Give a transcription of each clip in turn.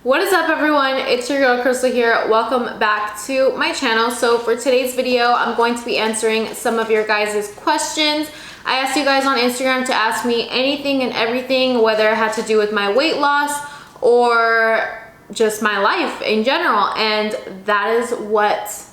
What is up, everyone? It's your girl Crystal here. Welcome back to my channel. So for today's video, I'm going to be answering some of your guys' questions. I asked you guys on Instagram to ask me anything and everything, whether it had to do with my weight loss or just my life in general, and that is what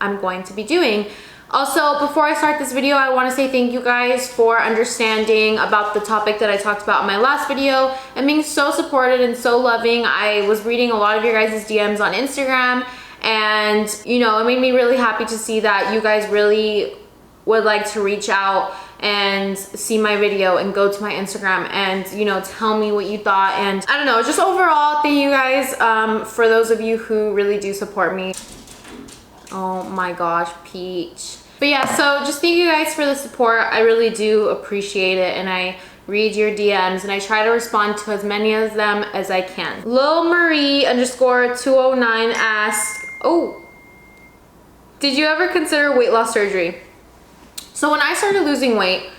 I'm going to be doing. Also, before I start this video, I want to say thank you guys for understanding about the topic that I talked about in my last video and being so supportive and so loving. I was reading a lot of your guys' DMs on Instagram, and you know, it made me really happy to see that you guys really would like to reach out and see my video and go to my Instagram and, you know, tell me what you thought. And I don't know, just overall, thank you guys for those of you who really do support me. Oh my gosh, Peach. But yeah, so just thank you guys for the support. I really do appreciate it, and I read your DMs and I try to respond to as many of them as I can. Lil Marie _209 asked, oh, did you ever consider weight loss surgery? So when I started losing weight,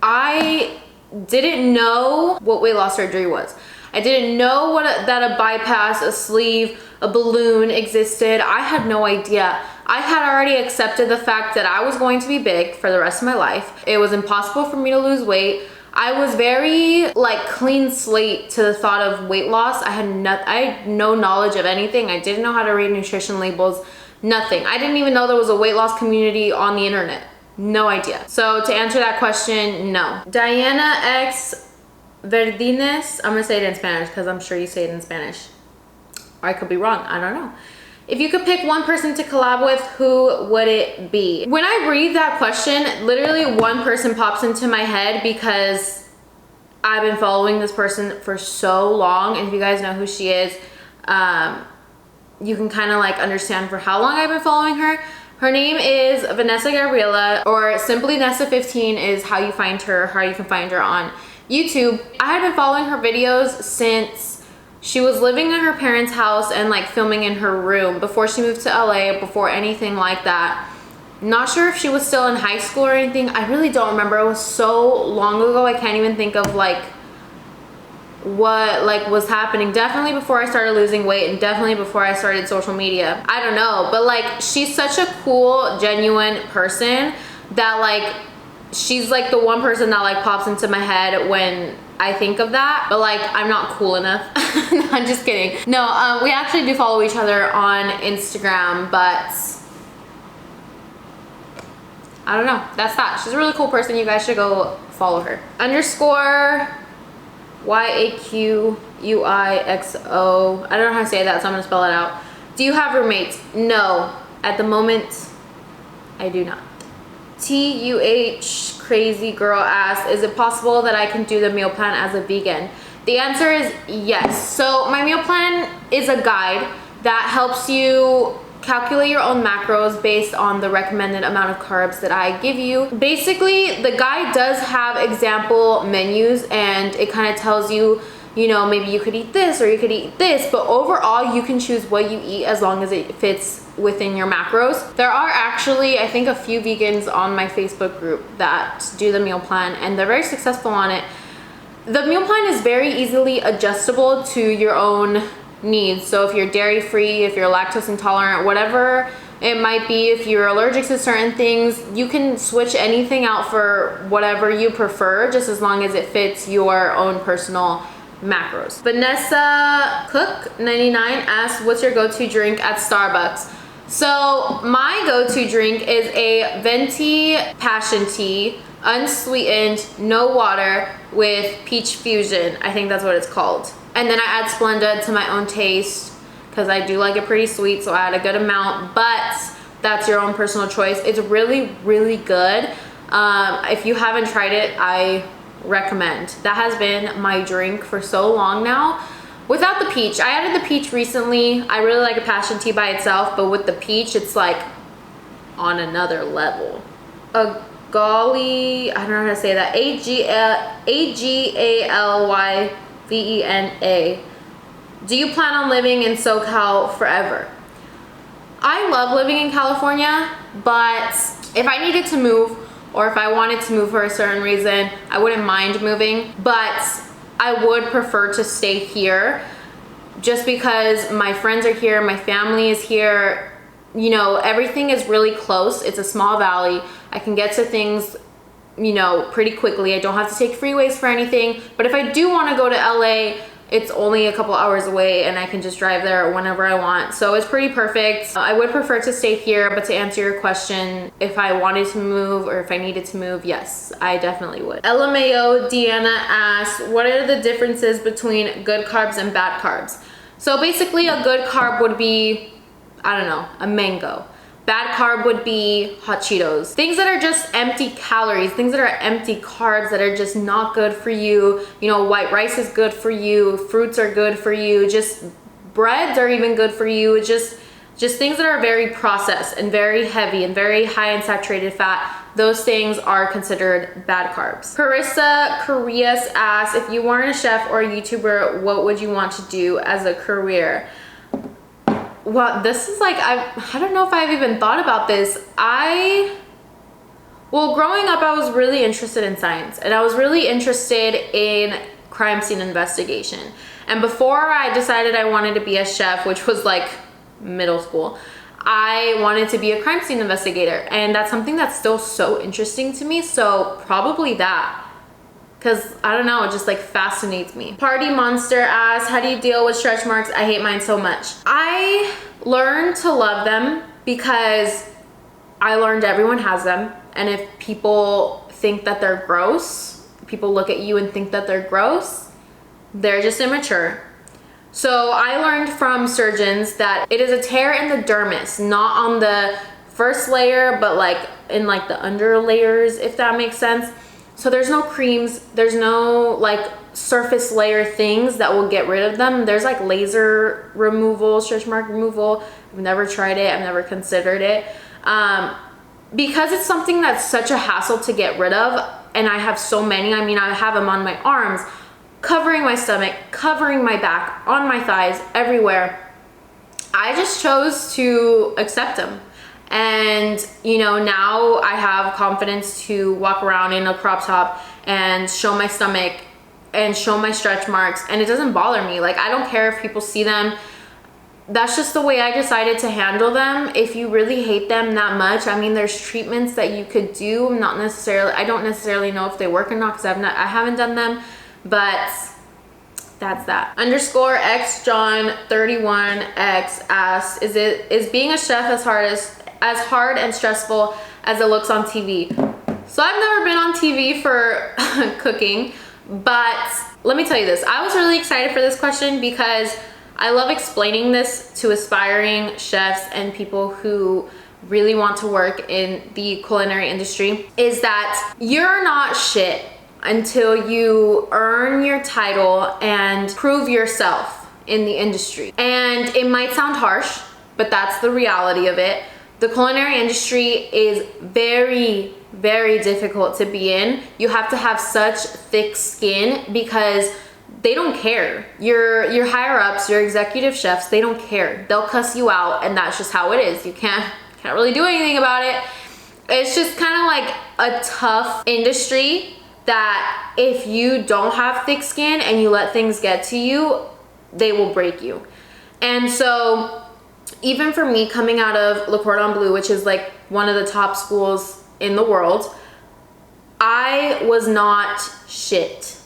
I didn't know what weight loss surgery was. I didn't know that a bypass, a sleeve, a balloon existed. I had no idea. I had already accepted the fact that I was going to be big for the rest of my life. It was impossible for me to lose weight. I was very clean slate to the thought of weight loss. I had no knowledge of anything. I didn't know how to read nutrition labels, nothing. I didn't even know there was a weight loss community on the internet. No idea. So to answer that question, no. Diana X Verdines, I'm gonna say it in Spanish because I'm sure you say it in Spanish. Or I could be wrong, I don't know. If you could pick one person to collab with, who would it be? When I read that question, literally one person pops into my head because I've been following this person for so long, and if you guys know who she is, you can kind of understand for how long I've been following her. Her name is Vanessa Gabriela, or simply Nessa15 is how you find her, how you can find her on YouTube. I had been following her videos since she was living in her parents' house and filming in her room before she moved to LA, before anything like that. Not sure if she was still in high school or anything. I really don't remember. It was so long ago. I can't even think of what was happening. Definitely before I started losing weight, and definitely before I started social media. I don't know, but she's such a cool, genuine person that she's the one person that pops into my head when I think of that, but I'm not cool enough. No, I'm just kidding. No, we actually do follow each other on Instagram, but I don't know. That's that. She's a really cool person. You guys should go follow her. _YAQUIXO. I don't know how to say that, so I'm gonna spell it out. Do you have roommates? No. At the moment, I do not. TUH Crazy Girl asks, is it possible that I can do the meal plan as a vegan? The answer is yes. So my meal plan is a guide that helps you calculate your own macros based on the recommended amount of carbs that I give you. Basically, the guide does have example menus, and it kind of tells you, you know, maybe you could eat this or you could eat this, but overall you can choose what you eat as long as it fits within your macros. There are actually, I think, a few vegans on my Facebook group that do the meal plan, and they're very successful on it. The meal plan is very easily adjustable to your own needs. So if you're dairy free, if you're lactose intolerant, whatever it might be, if you're allergic to certain things, you can switch anything out for whatever you prefer, just as long as it fits your own personal macros. Vanessa Cook 99 asks, what's your go-to drink at Starbucks? So my go-to drink is a venti passion tea, unsweetened, no water, with peach fusion. I think that's what it's called. And then I add Splenda to my own taste because I do like it pretty sweet, so I add a good amount, but that's your own personal choice. It's really, really good. If you haven't tried it, I recommend. That has been my drink for so long now. Without the peach, I added the peach recently. I really like a passion tea by itself, but with the peach, it's on another level. A Golly, I don't know how to say that. AGALYVENA. Do you plan on living in SoCal forever? I love living in California, but if I needed to move, or if I wanted to move for a certain reason, I wouldn't mind moving, but I would prefer to stay here just because my friends are here, my family is here, you know, everything is really close. It's a small valley. I can get to things, you know, pretty quickly. I don't have to take freeways for anything. But if I do want to go to LA, it's only a couple hours away and I can just drive there whenever I want. So it's pretty perfect. I would prefer to stay here, but to answer your question, if I wanted to move or if I needed to move, yes, I definitely would. LMAO Deanna asks, what are the differences between good carbs and bad carbs? So basically a good carb would be, I don't know, a mango. Bad carb would be hot Cheetos. Things that are just empty calories, things that are empty carbs that are just not good for you. You know, white rice is good for you, fruits are good for you, just breads are even good for you. Just things that are very processed and very heavy and very high in saturated fat. Those things are considered bad carbs. Carissa Correas asks, if you weren't a chef or a YouTuber, what would you want to do as a career? Well, this is like, I don't know if I've even thought about this. Well, growing up, I was really interested in science and I was really interested in crime scene investigation. And before I decided I wanted to be a chef, which was like middle school, I wanted to be a crime scene investigator. And that's something that's still so interesting to me. So probably that. Because I don't know, it just like fascinates me. Party Monster asks, how do you deal with stretch marks? I hate mine so much. I learned to love them because I learned everyone has them. And if people think that they're gross, people look at you and think that they're gross, they're just immature. So I learned from surgeons that it is a tear in the dermis, not on the first layer, but like in like the under layers, if that makes sense. So there's no creams, there's no like surface layer things that will get rid of them. There's like laser removal, stretch mark removal. I've never tried it, I've never considered it. Because it's something that's such a hassle to get rid of, and I have so many. I mean, I have them on my arms, covering my stomach, covering my back, on my thighs, everywhere. I just chose to accept them. And you know, now I have confidence to walk around in a crop top and show my stomach and show my stretch marks, and it doesn't bother me. Like, I don't care if people see them. That's just the way I decided to handle them. If you really hate them that much, I mean, there's treatments that you could do. I don't necessarily know if they work or not because I haven't done them, but that's that. Underscore X John 31X asks, is being a chef as hard and stressful as it looks on TV? So I've never been on TV for cooking, but let me tell you this. I was really excited for this question because I love explaining this to aspiring chefs and people who really want to work in the culinary industry, is that you're not shit until you earn your title and prove yourself in the industry. And it might sound harsh, but that's the reality of it. The culinary industry is very, very difficult to be in. You have to have such thick skin because they don't care. Your higher ups, your executive chefs, they don't care. They'll cuss you out, and that's just how it is. You can't really do anything about it. It's just kind of like a tough industry that if you don't have thick skin and you let things get to you, they will break you. And so even for me, coming out of Le Cordon Bleu, which is like one of the top schools in the world, I was not shit.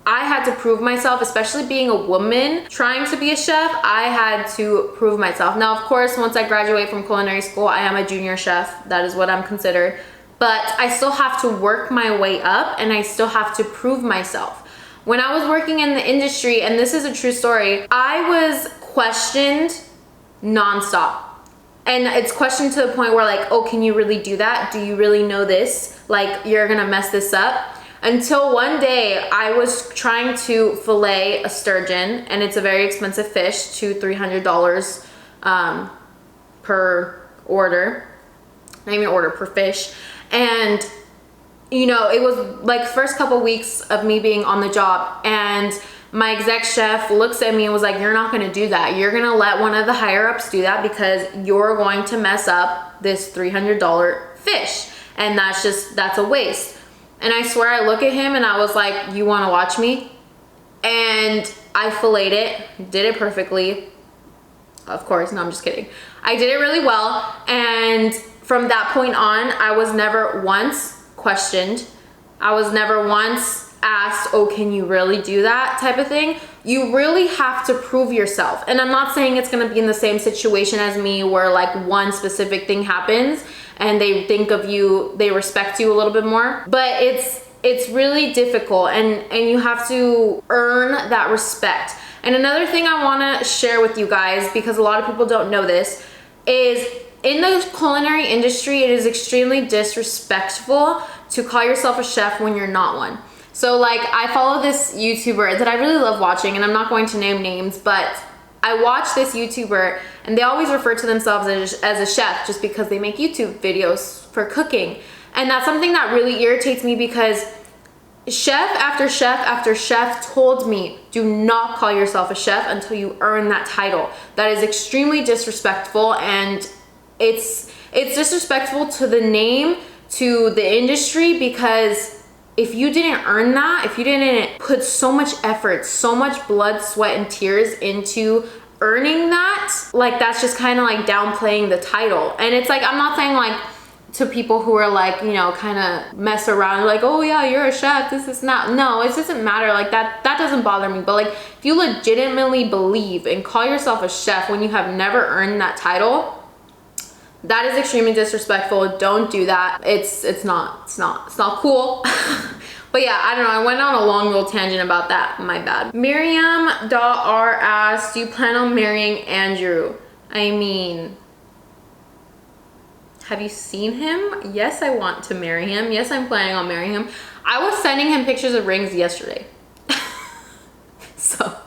I had to prove myself, especially being a woman trying to be a chef. I had to prove myself. Now, of course, once I graduate from culinary school, I am a junior chef. That is what I'm considered. But I still have to work my way up, and I still have to prove myself. When I was working in the industry, and this is a true story, I was questioned nonstop. And it's questioned to the point where like, oh, can you really do that? Do you really know this? Like, you're gonna mess this up? Until one day I was trying to fillet a sturgeon, and it's a very expensive fish, $200–300 per order. Not even order, per fish. And you know, it was like first couple weeks of me being on the job, and my exec chef looks at me and was like, you're not gonna do that. You're gonna let one of the higher ups do that because you're going to mess up this $300 fish. And that's a waste. And I swear I look at him and I was like, you wanna watch me? And I filleted it, did it perfectly. Of course, no, I'm just kidding. I did it really well, and from that point on, I was never once questioned. I was never once asked, oh, can you really do that type of thing. You really have to prove yourself. And I'm not saying it's gonna be in the same situation as me where like one specific thing happens and they think of you, they respect you a little bit more. But it's really difficult, and you have to earn that respect. And another thing I wanna share with you guys, because a lot of people don't know this, is in the culinary industry, it is extremely disrespectful to call yourself a chef when you're not one. So like, I follow this YouTuber that I really love watching, and I'm not going to name names, but I watch this YouTuber and they always refer to themselves as a chef just because they make YouTube videos for cooking. And that's something that really irritates me, because chef after chef after chef told me, do not call yourself a chef until you earn that title. That is extremely disrespectful, and it's disrespectful to the name, to the industry, because if you didn't earn that, if you didn't put so much effort, so much blood, sweat, and tears into earning that, like, that's just kind of like downplaying the title. And it's like, I'm not saying like to people who are like, you know, kind of mess around like, oh yeah, you're a chef, this is not. No, it doesn't matter. Like that doesn't bother me. But like, if you legitimately believe and call yourself a chef when you have never earned that title, that is extremely disrespectful. Don't do that. It's not cool. But yeah, I don't know. I went on a long little tangent about that. My bad. Miriam.R asked, do you plan on marrying Andrew? I mean, have you seen him? Yes, I want to marry him. Yes, I'm planning on marrying him. I was sending him pictures of rings yesterday. So.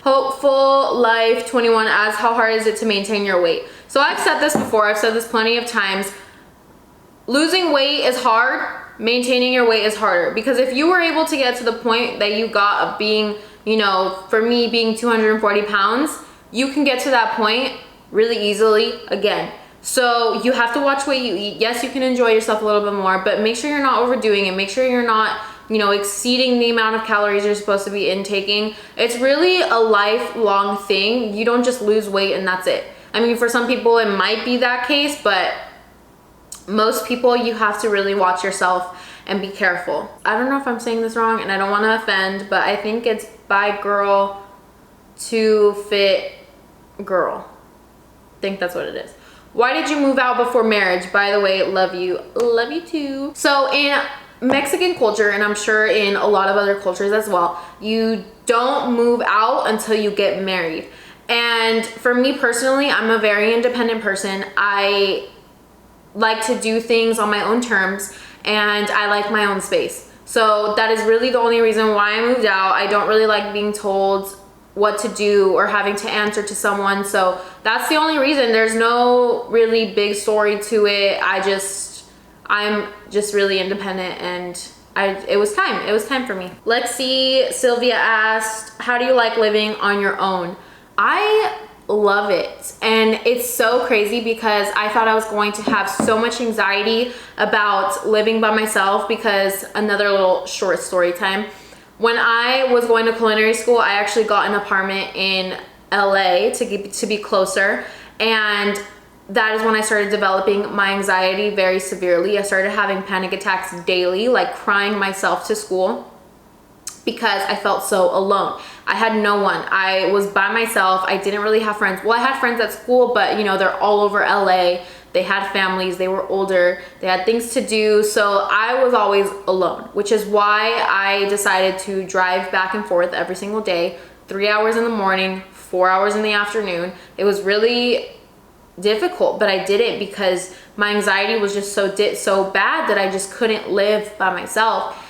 Hopeful Life 21 asks, how hard is it to maintain your weight? So I've said this before, I've said this plenty of times. Losing weight is hard, maintaining your weight is harder. Because if you were able to get to the point that you got of being, you know, for me being 240 pounds, you can get to that point really easily again. So you have to watch what you eat. Yes, you can enjoy yourself a little bit more, but make sure you're not overdoing it. Make sure you're not, you know, exceeding the amount of calories you're supposed to be intaking. It's really a lifelong thing. You don't just lose weight and that's it. I mean, for some people it might be that case, but most people, you have to really watch yourself and be careful. I don't know if I'm saying this wrong and I don't want to offend, but I think it's by girl to fit girl. I think that's what it is. Why did you move out before marriage? By the way, love you. Love you too. So in Mexican culture, and I'm sure in a lot of other cultures as well, you don't move out until you get married. And for me personally, I'm a very independent person. I like to do things on my own terms, and I like my own space. So that is really the only reason why I moved out. I don't really like being told what to do or having to answer to someone. So that's the only reason. There's no really big story to it. I'm just really independent, and it was time for me. Let's see, Sylvia asked, how do you like living on your own? I love it, and it's so crazy because I thought I was going to have so much anxiety about living by myself, because another little short story time. When I was going to culinary school, I actually got an apartment in LA to be closer, and that is when I started developing my anxiety very severely. I started having panic attacks daily, like crying myself to school because I felt so alone. I had no one. I was by myself. I didn't really have friends. Well, I had friends at school, but you know, they're all over LA. They had families, they were older, they had things to do. So I was always alone, which is why I decided to drive back and forth every single day, 3 hours in the morning, 4 hours in the afternoon. It was really difficult, but I did it because my anxiety was just so bad that I just couldn't live by myself.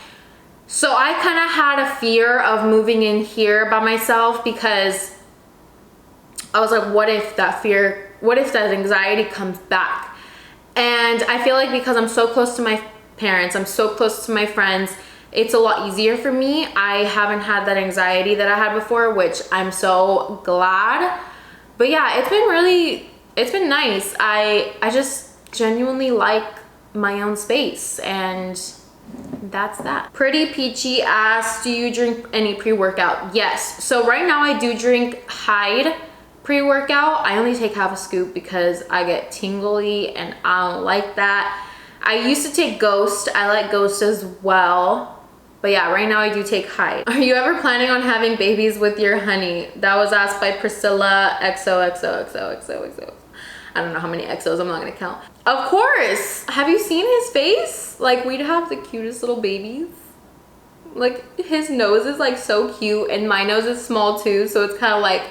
So I kind of had a fear of moving in here by myself, because I was like, what if that anxiety comes back? And I feel like because I'm so close to my parents, I'm so close to my friends, it's a lot easier for me. I haven't had that anxiety that I had before, which I'm so glad. But yeah, it's been nice. I just genuinely like my own space, and that's that. Pretty Peachy asks, do you drink any pre-workout? Yes. So right now I do drink Hyde pre-workout. I only take half a scoop because I get tingly and I don't like that. I used to take Ghost. I like Ghost as well. But yeah, right now I do take Hyde. Are you ever planning on having babies with your honey? That was asked by Priscilla XOXOXOXOXO. I don't know how many XOs, I'm not gonna count. Of course! Have you seen his face? Like, we'd have the cutest little babies. Like, his nose is like so cute and my nose is small too, so it's kind of like,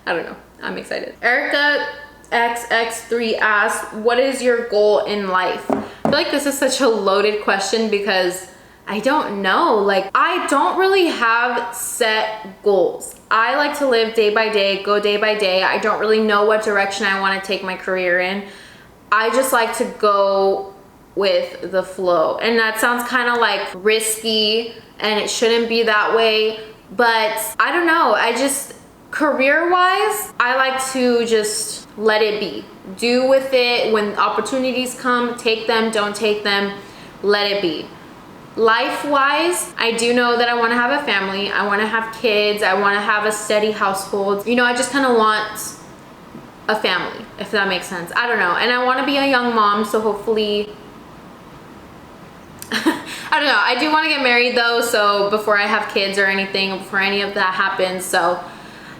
I don't know, I'm excited. Erica XX3 asks, what is your goal in life? I feel like this is such a loaded question because I don't know. Like, I don't really have set goals. I like to live day by day, go day by day. I don't really know what direction I want to take my career in. I just like to go with the flow. And that sounds kind of like risky and it shouldn't be that way. But I don't know. I just, career-wise, I like to just let it be. Do with it. When opportunities come, take them, don't take them, let it be. Life-wise, I do know that I want to have a family. I want to have kids. I want to have a steady household. You know, I just kind of want a family, if that makes sense. I don't know. And I want to be a young mom, so hopefully... I don't know. I do want to get married though, so before I have kids or anything, before any of that happens, so...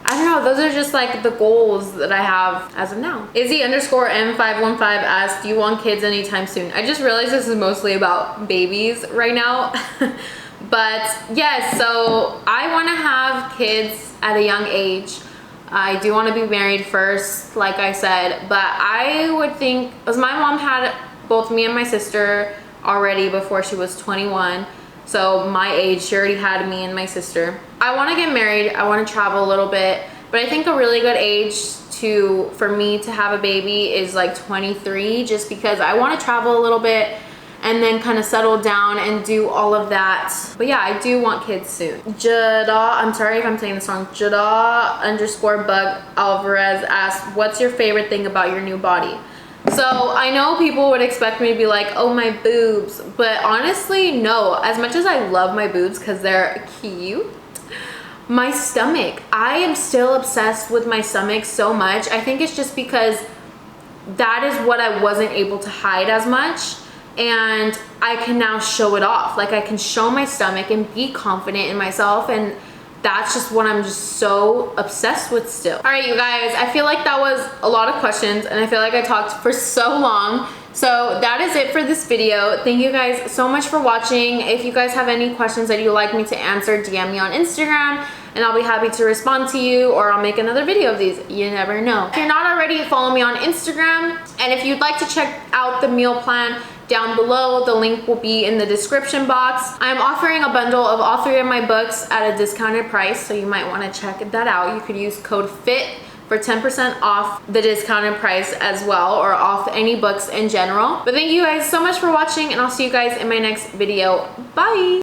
I don't know, those are just like the goals that I have as of now. Izzy_M515 asks, do you want kids anytime soon? I just realized this is mostly about babies right now. But yes, so I want to have kids at a young age. I do want to be married first, like I said, but I would think, because my mom had both me and my sister already before she was 21. So my age, she already had me and my sister. I want to get married. I want to travel a little bit, but I think a really good age for me to have a baby is like 23, just because I want to travel a little bit and then kind of settle down and do all of that. But yeah, I do want kids soon. Jada, I'm sorry if I'm saying this wrong. Jada_Bug Alvarez asks, what's your favorite thing about your new body? So I know people would expect me to be like, oh, my boobs, but honestly, no. As much as I love my boobs because they're cute, my stomach, I am still obsessed with my stomach so much. I think it's just because that is what I wasn't able to hide as much, and I can now show it off. Like, I can show my stomach and be confident in myself, and that's just what I'm just so obsessed with still. All right, you guys, I feel like that was a lot of questions and I feel like I talked for so long. So that is it for this video. Thank you guys so much for watching. If you guys have any questions that you'd like me to answer, DM me on Instagram and I'll be happy to respond to you, or I'll make another video of these. You never know. If you're not already, follow me on Instagram. And if you'd like to check out the meal plan down below, the link will be in the description box. I'm offering a bundle of all 3 of my books at a discounted price, so you might want to check that out. You could use code FIT for 10% off the discounted price as well, or off any books in general. But thank you guys so much for watching, and I'll see you guys in my next video. Bye!